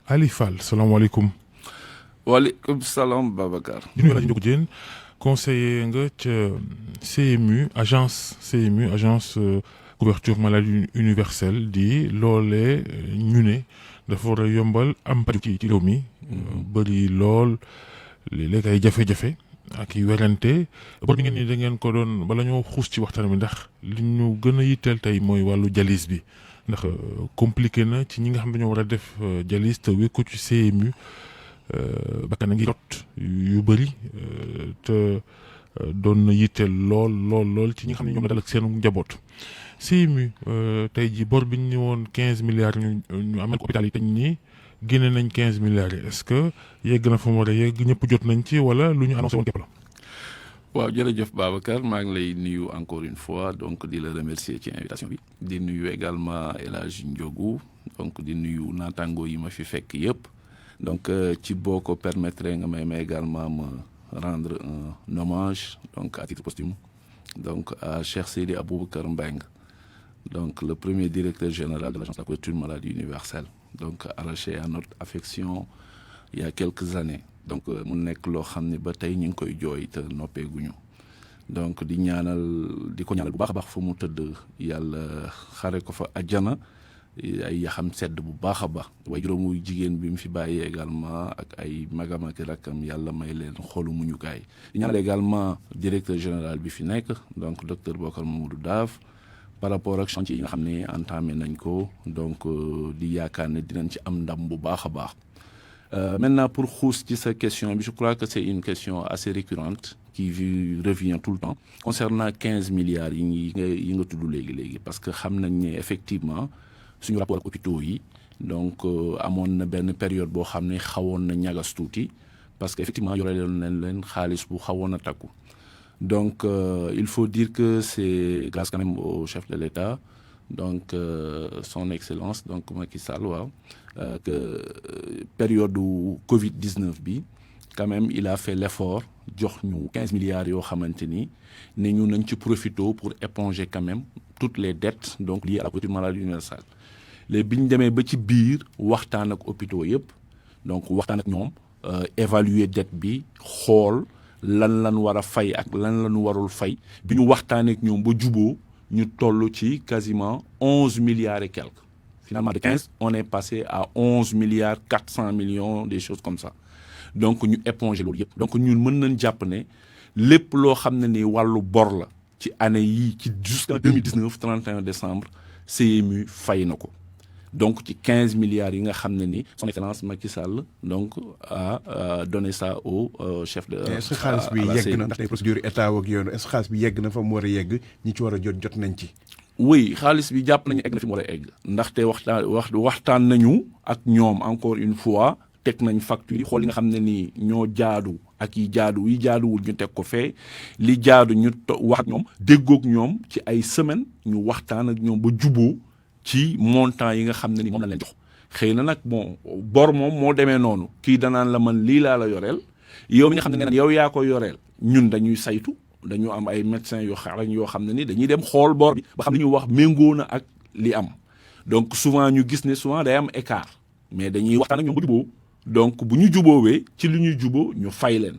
Ali Fall salaamaaleykum. waaleykum salaam Babacar. di nuyu El Hadj Ndiogou Diène conseiller nga ca agence couverture maladie universelle di loolee ñu ne dafa war a yombal am paju ci réew mi. bëri lool léeg-léeg ay jafe-jafe ak i werante bor bi ngeen ni da ngeen ko doon bala ñoo xuus ci waxtaan bi ndax li ñu gën a yitteel tey mooy wàllu dialyse bi ndax compliqué na ci ñi nga xam ne dañoo war a def dialyse te wékku ci CMU. bakkan a ngi jot yu bëri te doon na yitteel lool ci ñi nga xam ne ñoom la dal ak seen njaboot CMU tey ji bor bi ñu woon 15 milliards ñu amal ko hôpital yi teñ ni génne nañ 15 milliards yi est-ce que yegg na fa mu war a yegg ñëpp jot nañ ci wala lu ñu annoncé woon képp la. waaw jërëjëf Babacar maa ngi lay nuyu encore une fois donc di la remercier ci invitation bi di nuyu également El Hadj Ndiogou donc di nuyu naataango yi ma fi fekk yëpp. Donc, ci boo ko permettre nga may également me rendre un hommage donc à titre posthume donc à Cheikh Seydi Aboubacar Mbengue donc le premier directeur général de l'agence de la couverture maladie universelle donc arraché à notre affection il y a quelques années donc mu nekk loo xam ne ba tey ñu ngi koy jooy te noppeeguñu donc di ko ñaanal bu baax a baax fu mu tëdd yàlla xare ko fa àjjana ay yaxam sedd bu baax a baax waaye juróomu jigéen bi mu fi bàyyi également ak ay magam ak rakkam yàlla may leen xolu muñukaay di ñaanal également directeur général bi fi nekk donc docteur Bocar Mamadou Daaf par rapport ak chantier yi nga xam ne entamé nañ ko donc di yaakaar ne dinañ ci am ndam bu baax a baax maintenant pour xuus ci sa question bi je crois que c'est une question assez récurrente qui revient tout le temps concernant 15 milliards yi nga tudd léegi parce que xam nañ ne effectivement suñu rapport ak hôpitaux yi donc amoon na benn période boo xam ne xawoon na ñagas tuuti parce que effectivement yore leen xaalis bu xawoon a takku donc il faut dire que c'est grâce quand même au chef de l'État donc son excellence donc Macky Sall waaw que période du Covid-19 bi quand même il a fait l'effort jox ñu 15 milliards yoo xamante ni ne ñu nañ ci profito pour éponger quand même toutes les dettes donc liées à la couverture maladie universelle léegi bi ñu demee ba ci biir waxtaan ak hôpitaux yëpp donc waxtaan ak ñoom évaluer dette bi xool lan war a fay ak lan warul fay bi ñu waxtaanee ak ñoom ba juboo ñu toll ci quasiment 11 milliards et quelques finalement de 15 on est passé à 11 milliards 400 millions des choses comme ça donc ñu éponger loolu yëpp donc ñun mën nañ jàpp ne lépp loo xam ne ni wàllu bor la ci année yii ci jusqu'en 2019 31 décembre CMU fay na ko donc ci 15 milliards yi nga xam ne ni son excellence Macky Sall donc a donné ça au chef de. est-ce que xaalis bi yegg na ndax tey procédure état ak yoon est-ce que xaalis bi yegg na fa mu war a yegg ñi ci war a jot nañ ci. oui xaalis bi jàpp nañu egg na fi mu war a egg ndaxte waxtaan nañu ak ñoom encore une fois teg nañ facture yi xool li nga xam ne ni ñoo jaadu ak yi jaaduwul ñu teg ko fee li jaadu ñu wax ak ñoom déggoog ñoom ci ay semaines ñu waxtaan ak ñoom ba juboo ci montant yi nga xam ne ni moom la leen jox xëy na nag bon bor moom moo demee noonu kii danaan la man lii laa la yoreel yow mi nga xam ne yow yaa ko yoreel ñun dañuy saytu dañu am ay médecins yoo xam ne ni dañuy dem xool bor bi ba xam li ñu wax méngoo na ak li am donc souvent ñu gis ne souvent day am écart mais dañuy waxtaan ak ñoom ba juboo donc bu ñu juboowee ci li ñuy juboo ñu fay leen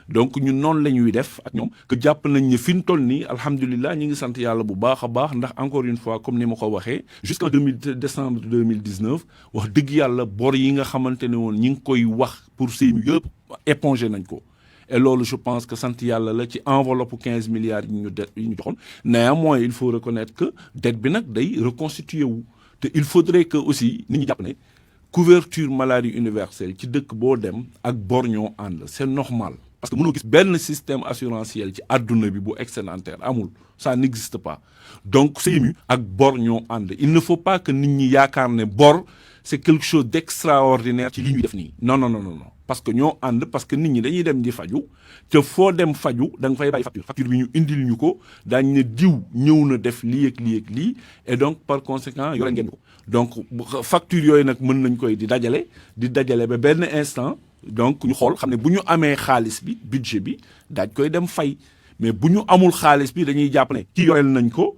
donc ñun noonu la ñuy def ak ñoom que jàpp nañ ne fi ñu toll nii alhamdulilah ñu ngi sant yàlla bu baax a baax ndax encore une fois comme ni ma ko waxee jusqu'en décembre 2019 wax dëgg yàlla bor yi nga xamante ne woon ñi ngi koy wax pour CMU yëpp épongé nañ ko et loolu je pense que sant yàlla la ci enveloppe 15 milliards yi ñu joxoon néanmoins il faut reconnaître que dette bi nag day reconstituer wu te il faudrait que aussi nit ñi jàpp ne couverture maladie universelle ci dëkk boo dem ak bor ñoo ànd c'est normal parce que mënoo gis benn système assurantiel ci àdduna bi bu excédentaire amul ça n'existe pas donc CMU ak bor ñoo ànd il ne faut pas que nit ñi yaakaar ne bor c'est quelque chose d'extraordinaire ci li ñuy def nii non parce que ñoo ànd parce que nit ñi dañuy dem di faju te foo dem faju da nga fay bàyyi facture bi ñu indil ñu ko daañ ne diw ñëw na def lii ak lii et donc par conséquent yore ngeen ko donc facture yooyu nag mën nañ koy di dajale ba benn instant donc ñu xool xam ne bu ñu amee xaalis bi budget bi daaj koy dem fay mais bu ñu amul xaalis bi dañuy jàpp ne ki yoreel nañ ko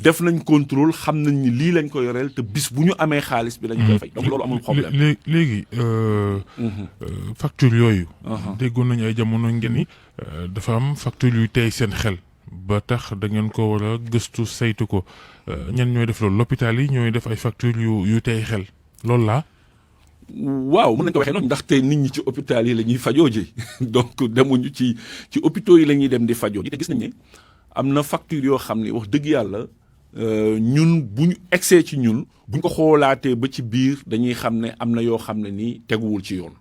def nañ contrôle xam nañ ni lii lañ ko yoreel te bis bu ñu amee xaalis bi lañ koy fay donc loolu amul problème. léegi facture yooyu. déggoon nañu ay jamono ngeen ni dafa am facture yu tey seen xel ba tax da ngeen ko war a gëstu saytu ko ñan ñooy def loolu l'hôpital yi ñooy def ay facture yu tey xel loolu laa. waaw mën nañu ko waxee noonu ndaxte nit ñi ci hôpital yi la ñuy fajoo ji donc demuñu ci hôpitaux yi la ñuy dem di fajoo ji te gis nañ ne am na facture yoo xam ne wax dëgg yàlla ñun bu ñu egsee ci ñun bu ñu ko xoolaatee ba ci biir dañuy xam ne am na yoo xam ne nii teguwul ci yoon.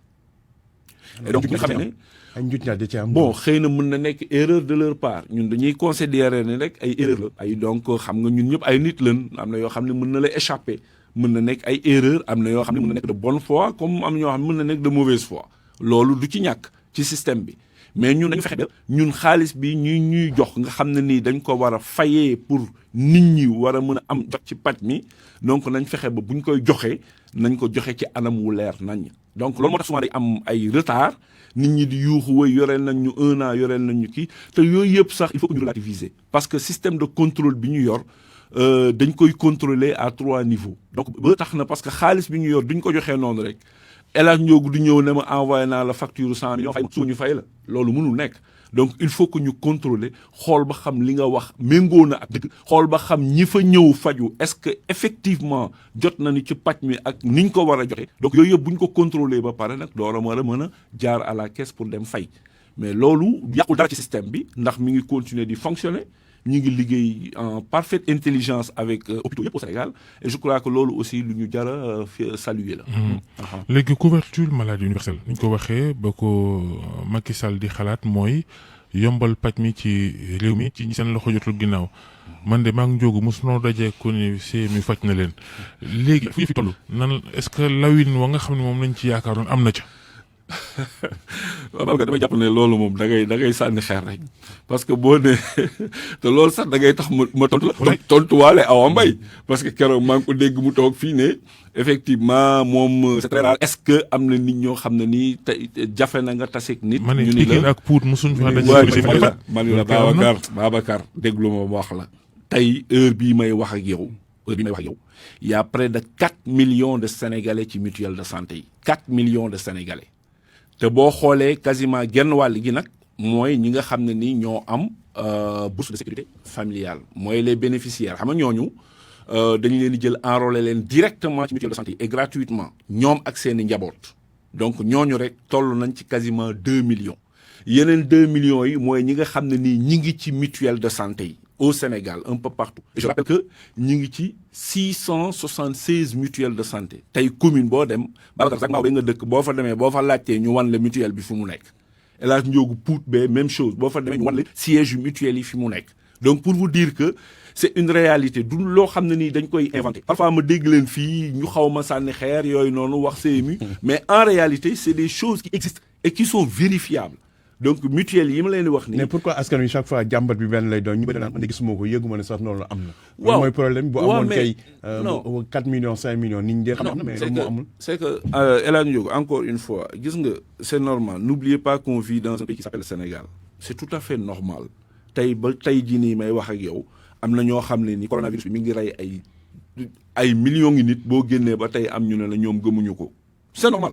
et donc ñu xam ne ay njut ñaar da ci am. bon xëy na mën na nekk erreur de leur part ñun dañuy considérer ne rek ay erreur la. ay donc xam nga ñun ñëpp ay nit lañ am na yoo xam ne mën na la échapper. mën na nekk ay erreur am na yoo xam ne mën na nekk de bonne foi comme am ñoo xam ne mën na nekk de mauvaise foi loolu du ci ñàkk ci système bi mais ñun dañu fexe ba ñun xaalis bi ñuy jox nga xam ne nii dañ ko war a fayee pour nit ñi war a mën a am jot ci paj mi donc nañ fexe ba buñ koy joxee nañ ko joxe ci anam wu leer nañ donc loolu moo tax souvent day am ay retard nit ñi di yuuxu woy yoreel nañ ñu 1 an yoreel nañ ñu kii te yooyu yëpp sax il faut que ñu relativiser parce que système de contrôle bi ñu yor dañ koy contrôler à 3 niveaux donc ba tax na parce que xaalis bi ñu yor duñ ko joxee noonu rek El Hadj Ndiogou du ñëw ne ma envoyé naa la facture 100 millions fay suñu fay la loolu mënul nekk donc il faut que ñu contrôler xool ba xam li nga wax méngoo na ak dëgg xool ba xam ñi fa ñëw faju est-ce que effectivement jot na ni ci paj mi ak niñ ko war a joxe donc yooyu yëpp bu ñu ko contrôler ba pare nag door a mën a jaar à la caisse pour dem fay mais loolu yàqul dara ci système bi ndax mi ngi continuer di fonctionner ñu ngi liggéey en parfaite intelligence avec hôpitaux yëpp au Sénégal et je crois que loolu aussi lu ñu jar a saluer la. léegi couverture maladie universelle ni ñu ko waxee ba ko Macky Sall di xalaat mooy yombal paj mi ci réew mi ci ñi seen loxo jotul ginnaaw man de maa ngi Ndiogou mosunoo dajee ko ni CMU faj na leen léegi fu ñu fi toll nan est-ce que lawin wa nga xam ne moom lañ ci yaakaaroon am na ca. waaw parce que damay jàpp ne loolu moom da ngay sànni xeer rek parce que boo nee te loolu sax da ngay tax ma tontu la tontuwaale Awa Mbaye parce que keroog maa ngi ko dégg mu toog fii ne effectivement moom c'est très rare est-ce que am na nit ñoo xam ne nii tey jafe na nga taseeg nit. ñu ni la Pikine ak Pout mosuñ fa daje. man la Babacar déglu ma wax la tey heure bii may wax ak yow il y a près de 4 millions de Sénégalais ci mutuelle de santé yi 4 millions de Sénégalais. te boo xoolee quasiment genn wàll gi nag mooy ñi nga xam ne ni ñoo am bourse de sécurité familiale mooy les bénéficiaires xam nga ñooñu dañu leen di jël enrôler leen directement ci mutuelle de santé yi et gratuitement ñoom ak seen i njaboot donc ñooñu rek toll nañ ci quasiment 2 millions yeneen 2 millions yi mooy ñi nga xam ne nii ñi ngi ci mutuelle de santé yi au Sénégal un peu partout et je rappelle que ñi ngi ci 676 mutuelles de santé tey commune boo dem Babacar sax nga dëkk boo fa demee boo fa laajtee ñu wan la mutuelle bi fi mu nekk El Hadj Ndiogou Pout bee même chose boo fa demee ñu wan la siège yu mutuelle yi fi mu nekk donc pour vous dire que c'est une réalité du loo xam ne nii dañ koy inventé parfois ma dégg leen fii ñu xaw ma sànni xeer yooyu noonu wax CMU mais en réalité c'est des choses qui existent et qui sont vérifiables donc mutuelle yi ma leen di wax nii. mais pourquoi askan wi chaque fois jàmbat bi benn lay doon ñu bëri naan man de gisuma ko yëguma ne sax noonu am na. waaw mooy problème bu amoon kay. non 4 millions 5 millions nit ñi de xam na mais loolu moo amul. c'est que El Hadj Ndiogou encore une fois gis nga c'est normal n'oubliez pas qu'on vit dans un pays qui s'appelle Sénégal c'est tout à fait normal tey ba tey jii nii may wax ak yow am na ñoo xam ne ni coronavirus bi mi ngi rey ay millions ngi nit boo génnee ba tey am ñu ne la ñoom gëmuñu ko c'est normal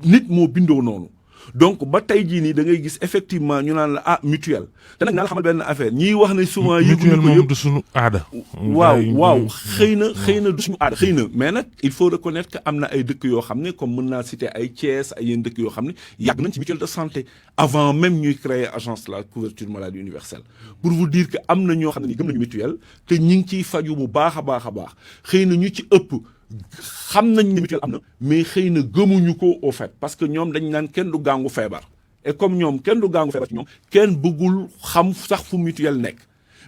nit moo bindoo noonu. donc ba tey jii nii da ngay gis effectivement ñu naan la mutuelle te nag naa la xamal benn affaire ñiy wax ne souvent mutuelle moom du suñu aada. waaw xëy na du suñu aada xëy na mais nag il faut reconnaître que am na ay dëkk yoo xam ne comme mën naa citer ay Thiès ay yenn dëkk yoo xam ne yàgg nañ ci mutuelle de santé avant même ñuy créer agence la couverture maladie universelle pour vous dire que am na ñoo xam ne ni gëm nañu mutuelle te ñi ngi ciy faju bu baax a baax xëy na ñu ci ëpp xam nañ ne mutuelle am na mais xëy na gëmuñu ko au fait parce que ñoom dañ naan kenn du gàngu feebar et comme ñoom kenn du gàngu feebar ci ñoom kenn bëggul xam sax fu mutuelle nekk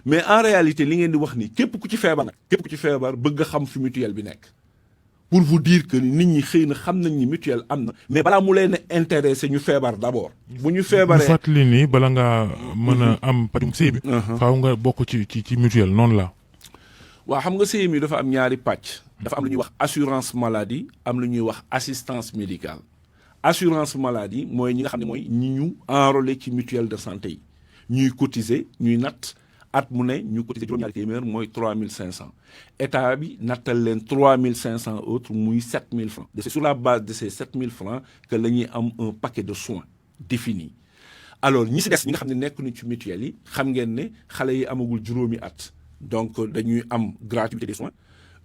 mais en réalité li ngeen di wax ni képp ku ci feebar bëgg a xam fu mutuelle bi nekk pour vous dire que nit ñi xëy na xam nañ ni mutuelle am na mais balaa mu leen a intéressé ñu feebar d'abord. bu ñu feebaree bu fàttali ni bala ngaa mën a am pajum CMU. faaw nga bokk ci mutuelle noonu la. waaw xam nga CMU dafa am ñaari pàcc. dafa am lu ñuy wax assurance maladie am lu ñuy wax assistance médicale assurance maladie mooy ñi nga xam ne mooy ñi ñu enrôlé ci mutuelle de santé yi ñuy cotiser ñuy natt at mu ne ñu cotiser juróom-ñaari téeméer mooy 3500 état bi nattal leen 3500 autres muy 7000 francs c'est sur la base de ces 7000 francs que la ñuy am un paquet de soins défini. Alors ñi si des ñi nga xam ne nekkuñu ci mutuelle yi xam ngeen ne xale yi amagul juróomi at donc dañuy am gratuité des soins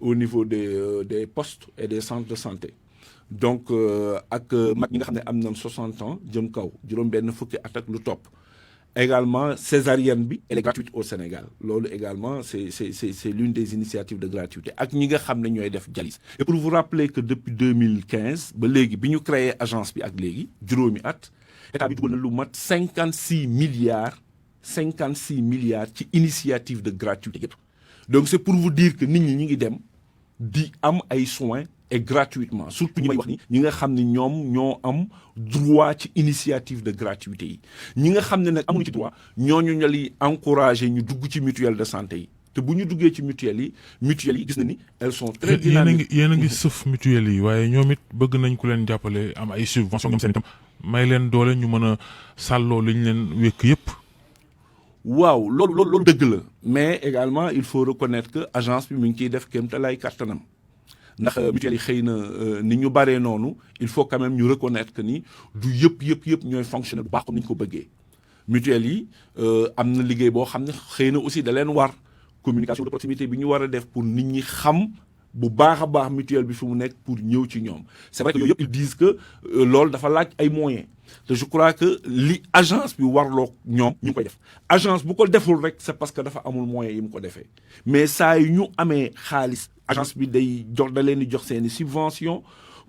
au niveau des postes et des centres de santé. Donc ak mag ñi nga xam ne am nañ 60 ans jëm kaw juróom-benn fukki at ak lu topp. Également césarienne bi elle est gratuite au Sénégal loolu également c'est l'une des initiatives de gratuité ak ñi nga xam ne ñooy def dialyse. Et pour vous rappeler que depuis 2015 ba léegi bi ñu créé agence bi ak léegi juróomi at état bi dugal na lu mat 56 milliards ci initiative de gratuité yëpp. Donc c'est pour vous dire que nit ñi ngi dem di am ay soins et gratuitement surtout ñi may wax ni ñi nga xam ne ñoom ñoo am droit ci initiative de gratuité yi ñi nga xam ne nag amuñu ci droit ñooñu ñu li encouragé ñu dugg ci mutuelle de santé yi te bu ñu duggee ci mutuelle yi gis na ni elles sont très dynamiques. yéen a ngi sëf mutuelle yi waaye ñoom it bëgg nañ ku leen jàppale am ay subvention ñoom seen itam may leen doole ñu mën a sàlloo li ñu leen wékk yëpp. waaw loolu dëgg la mais également il faut reconnaître que agence bi mi ngi ciy def kéemtalaay kàttanam ndax mutuelle yi xëy na ni ñu baree noonu il faut quand même ñu reconnaître que ni du yëpp ñooy fonctionner bu baax comme ni ñu ko bëggee. mutuelle yi am na liggéey boo xam ne xëy na aussi da leen war communication de proximité bi ñu war a def pour nit ñi xam bu baax a baax mutuelle bi fi mu nekk pour ñëw ci ñoom. C'est vrai que yooyu yëpp ils disent que loolu dafa laaj ay moyens te je crois que li agence bi warloo ñoom ñu ngi koy def agence bu ko deful rek c'est parce que dafa amul moyens yi mu ko defee mais saa yu ñu amee xaalis agence bi da leen di jox seeni subvention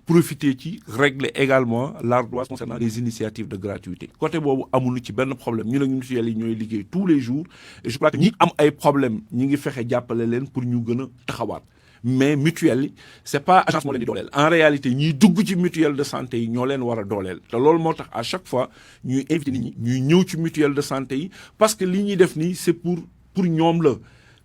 profiter ci régler également l'ardoise concernant les initiatives de gratuité côté boobu amul ci benn problème ñu ne mutuelle yi ñooy liggéey tous les jours et je crois que ñi am ay problème ñi ngi fexe jàppale leen pour ñu gën a taxawaat. Mais mutuelle yi c'est pas agence moo leen di dooleel en réalité ñiy dugg ci mutuelle de santé yi ñoo leen war a dooleel te loolu moo tax à chaque fois ñuy invité nit ñi ñuy ñëw ci mutuelle de santé yi parce que li ñuy def nii c'est pour ñoom la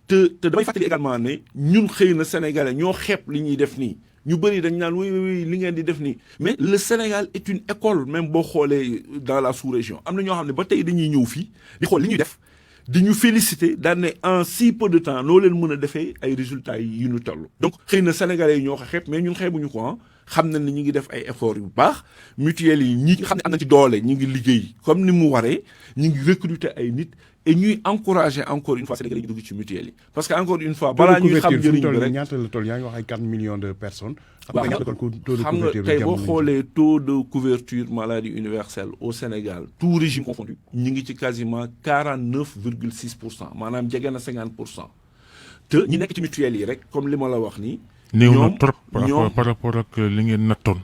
te damay fàttali également ne ñun xëy na sénégalais ñoo xeeb li ñuy def nii ñu bëri dañ naan oui li ngeen di def nii mais le Sénégal est une école même boo xoolee dans la sous-région am na ñoo xam ne ba tey dañuy ñëw fii di xool li ñuy def di ñu féliciter daan ne en si peu de temps noo leen mën a defee ay résultats yi ñu toll. Donc xëy na sénégalais yi ñoo ko xeeb mais ñun xeebuñu ko xam nañ ne ñu ngi def ay efforts yu baax mutuelles yi ñi xam ne am na ci doole ñu ngi liggéey comme ni mu waree ñu ngi recruter ay nit et ñuy encourager encore une fois sénégalais yi dugg ci mutuelles yi parce que encore une fois balaa ñuy xam njëriñ bi rek ñaata la toll yaa ngi wax ay 4 millions de personnes. xam nga tey boo xoolee taux de couverture maladie universelle au Sénégal tout régime confondu ñu ngi ci quasiment 49,6% maanaam jege na 50%. te ñi nekk ci mutuelles yi rek comme li ma la wax nii. néew na trop par rapport ak li ngeen nattoon.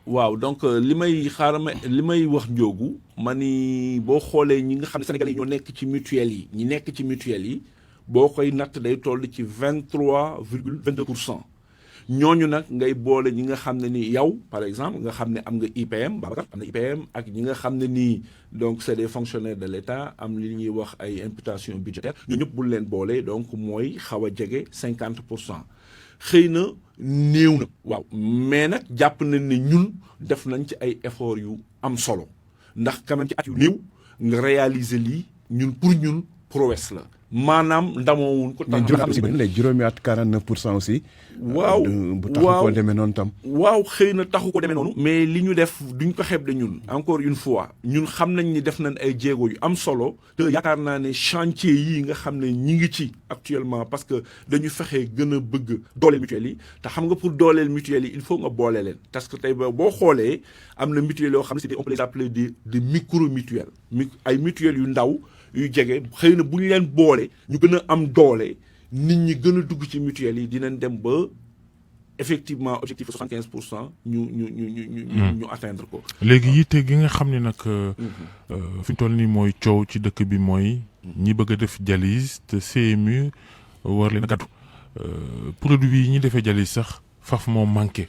waaw donc li may wax Ndiogou ma ni boo xoolee ñi nga xam ne sénégalais yi ñoo nekk ci mutuelles yi ñi nekk ci mutuelles yi boo koy natt day toll ci 23,22%. ñooñu nag ngay boole ñi nga xam ne ni yow par exemple nga xam ne am nga IPM Babacar am na IPM ak ñi nga xam ne nii donc c'est des fonctionnaires de l'État am li ñuy wax ay imputation budgétaire ñoo ñëpp bul leen boole donc mooy xaw a jege 50%. xëy na néew na waaw mais nag jàpp nañ ne ñun def nañ ci ay efforts yu am solo ndax quand même ci at yu néew nga réaliser lii ñun pour ñun prouesse la maanaam ndamoowuñ ko. mais juróomi at 49% aussi. waaw bu taxu ko demee noonu tam. waaw xëy na taxu ko demee noonu. mais li ñu def duñ ko xeeb de ñun encore une fois ñun xam nañ ni def nañ ay jéego yu am solo. te yaakaar naa ne chantier yii nga xam ne ñi ngi ci actuellement parce que dañu fexe gën a bëgg dooleel mutuelle yi te xam nga pour dooleel mutuelle yi il faut nga boole leen parce que tey boo xoolee am na mutuelle yoo xam ne on peut les appeler des micro mutuelles ay mutuelles yu ndaw. yu jege xëy na bu ñu leen boole ñu gën a am doole nit ñi gën a dugg ci mutuelle yi dinañ dem ba effectivement objectif 75% ñu atteindre ko. léegi yitte gi nga xam ne nag fi ñu toll nii mooy coow ci dëkk bi mooy ñi bëgg a def dialyse te CMU war leen a gàddu produit yi ñi defee dialyse sax faf moo manqué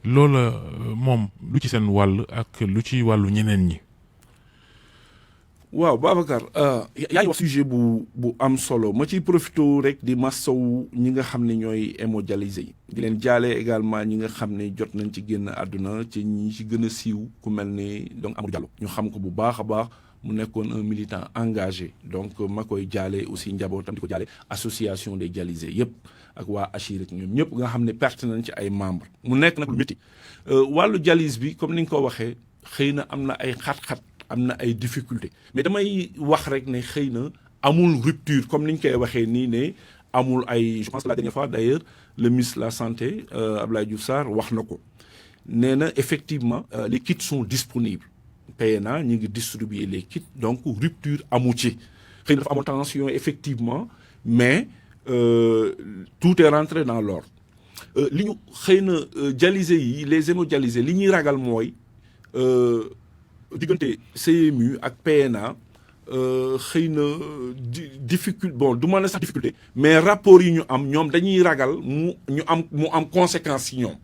loola moom lu ci seen wàll ak lu ci wàllu ñeneen ñi. waaw Babacar yaa ngi wax sujet bu am solo ma ciy profité rek di massawu ñi nga xam ne ñooy hémodialysé yi di leen jaale également ñi nga xam ne jot nañ ci génn àdduna ci ñi ci gën a siiw ku mel ni donc Amadou Diallo ñu xam ko bu baax a baax mu nekkoon un militant engagé donc ma koy jaale aussi njabootam di ko jaale association des dialysés yëpp ak waa Achir ak ñoom ñëpp nga xam ne perte nañ ci ay membres mu nekk nag lu métti wàllu dialyse bi comme ni nga ko waxee xëy na am na ay xat-xat am na ay difficultés mais damay wax rek ne xëy na amul rupture comme ni ñu koy waxee nii ne amul ay je pense que la dernière fois d'ailleurs le ministre de la santé Abdoulaye Diouf Sarr wax na ko nee na effectivement les kits sont disponibles PNA ñu ngi distribuer les kits donc rupture amu ci xëy na dafa amoon tension effectivement mais tout est rentré dans l'ordre li ñu xëy na dialysés yi les hémodialysés li ñuy ragal mooy diggante CMU ak PNA xëy na difficulté bon du ma ne sax difficulté mais rapport yi ñu am ñoom dañuy ragal mu am conséquence ci ñoom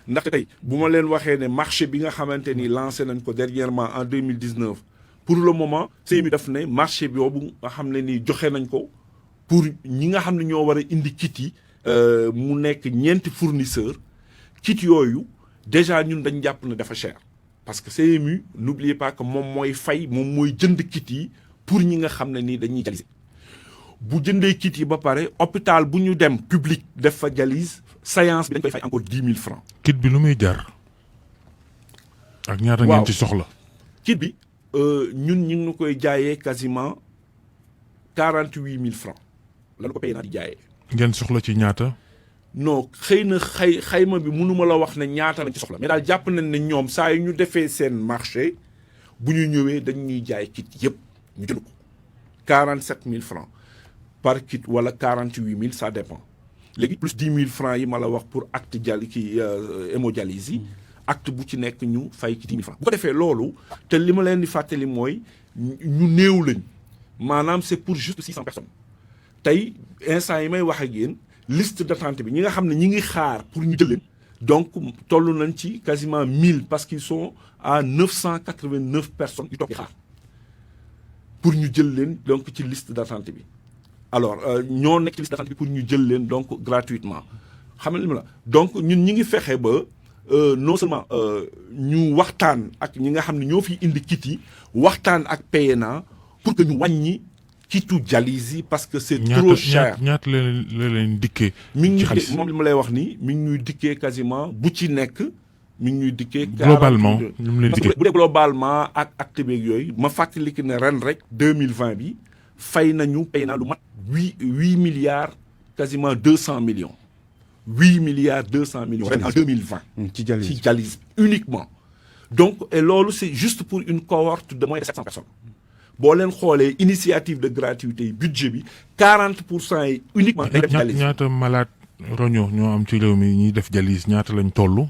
ndaxte tey bu ma leen waxee ne marché bi nga xamante ni lancé nañ ko dernièrement en 2019 pour le moment CMU daf ne marché boobu nga xam ne ni joxe nañ ko pour ñi nga xam ne ñoo war a indi kit yi mu nekk ñeenti fournisseur kit yooyu déjà ñun dañ jàpp ne dafa cher parce que CMU n'oubliez pas que moom mooy fay moom mooy jënd kit yi pour ñi nga xam ne nii dañuy dialyser bu jëndee kit yi ba pare hôpital bu ñu dem public def fa dialyse séance bi dañ koy fay encore 10 000 francs. kit bi lu muy jar ak ñaata ngeen ci soxla. kit bi ñun ñu ngi koy jaayee quasiment 48 000 francs la ko PNA di jaayee. ngeen soxla ci ñaata. non xëy na xayma bi mënuma la wax ne ñaata lañ ci soxla mais daal jàpp nañ ne ñoom saa yu ñu defee seen marché bu ñu ñëwee dañ ñuy jaay kit yëpp ñu jënd ko 47 000 francs par kit wala 48 000 ça dépend léegi plus 10 000 francs yi ma la wax pour acte hémodialyse yi acte bu ci nekk ñu fay ci 10 000 francs bu ko defee loolu te li ma leen di fàttali mooy ñu néew lañ maanaam c'est pour juste 600 personnes tey instant yi may wax ak yéen liste d'attente bi ñi nga xam ne ñi ngi xaar pour ñu jël leen donc toll nañ ci quasiment 1000 parce qu'ils sont à 989 personnes yu toog di xaar pour ñu jël leen donc ci liste d'attente bi alors ñoo nekk ci liste d'attente bi pour ñu jël leen donc gratuitement xam nga li ma la donc ñun ñi ngi fexe ba non seulement ñu waxtaan ak ñi nga xam ne ñoo fi indi kit yi waxtaan ak PNA pour que ñu wàññi kitu dialyse yi parce que c'est trop cher. ñaata la leen dikkee. mi ngi ñuy moom li ma lay wax nii mi ngi ñuy dikkee quasiment bu ci nekk mi ngi ñuy dikkee. globalement ñu mu leen dikkee bu dee globalement ak acte beeg yooyu ma fàttali que ne ren rek 2020 bi fay nañu PNA lu mat 8 milliards quasiment 200 millions 8 milliards 200 millions ren en 2020. ci dialyse uniquement donc et loolu c'est juste pour une cohorte de moins de 700 personnes. boo leen xoolee initiative de gratuité yi budget bi 40% yi uniquement day def dialyse. ñaata malade roño ñoo am ci réew mi ñuy def dialyse ñaata lañ toll.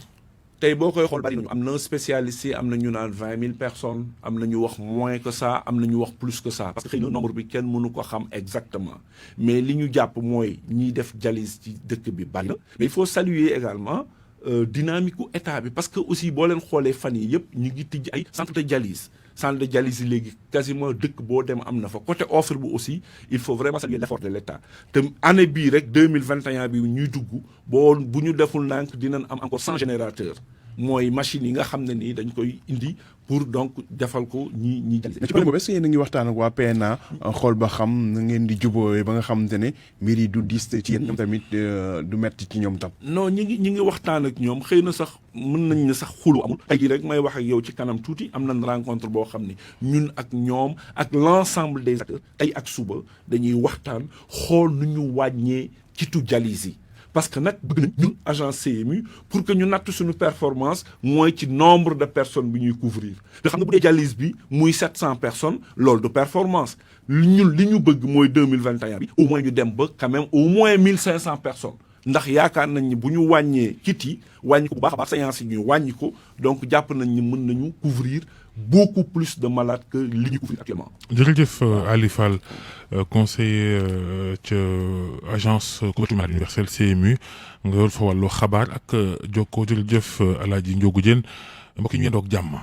tey boo koy xool bari nañu am na spécialiste yi am na ñu naan 20 000 personnes am na ñu wax moins que ça am na ñu wax plus que ça parce que xëy na nombre bi kenn mënu ko xam exactement mais li ñu jàpp mooy ñiy def dialyse ci dëkk bi bari na mais il faut saluer également dynamique u état bi parce que aussi boo leen xoolee fan yi yëpp ñu ngi tijji ay centre de dialyse. centre de dialyse yi léegi quasiment dëkk boo dem am na fa côté offre bi aussi il faut vraiment saluer l'effort de l'État te année bii rek 2021 bi ñuy dugg bu ñu deful ndànk dinañ am encore 100 générateurs mooy machines yi nga xam ne nii dañ koy indi pour donc defal ko ñi dialyse. mais ci côté boobu est-ce que yéen a ngi waxtaan ak waa PNA xool ba xam na ngeen di jubóowee ba nga xamante ne mbir yi du diis ci yéen ñoom tamit du metti ci ñoom tam. non ñi ngi waxtaan ak ñoom xëy na sax mën nañ ne sax xulu amul. tey jii rek may wax ak yow ci kanam tuuti am nañ rencontre boo xam ne ñun ak ñoom ak l'ensemble des acteurs tey ak suba dañuy waxtaan xool nu ñu wàññee kitu dialyse yi. parce que nag bëgg nañ ñun agence CMU pour que ñu natt suñu performance mooy ci nombre de personnes bi ñuy couvrir te xam nga bu dee dialyse bi muy 700 personnes loolu de performance ñun li ñu bëgg mooy 2021 bi au moins ñu dem ba quand même au moins 1500 personnes ndax yaakaar nañ ni bu ñu wàññee kit yi wàññi ko bu baax a baax séance yi ñuy wàññi ko donc jàpp nañ ni mën nañu couvrir beaucoup plus de malades que li ñu couvrir actuellement. jërëjëf Ali Fall conseiller ca agence couverture maladie universelle CMU nga yor fa wàllu xabaar ak jokkoo jërëjëf El Hadj Ndiogou Diène mbokk yi ñu doog jàmm.